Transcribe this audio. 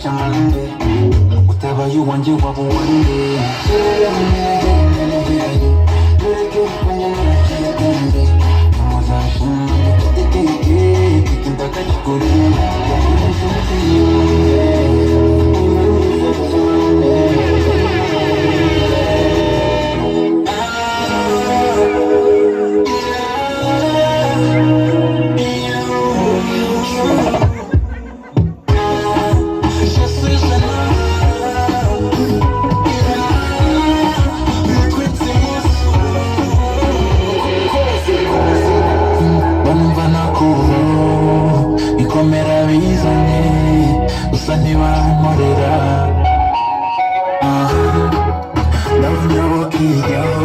cyamande utabaye uwanjye waba uwanjye Leke kunyana cyatende Muzashimwe tekeke Kitindaka chikuri Ikomera bizanye usa ntibankorera Love never kill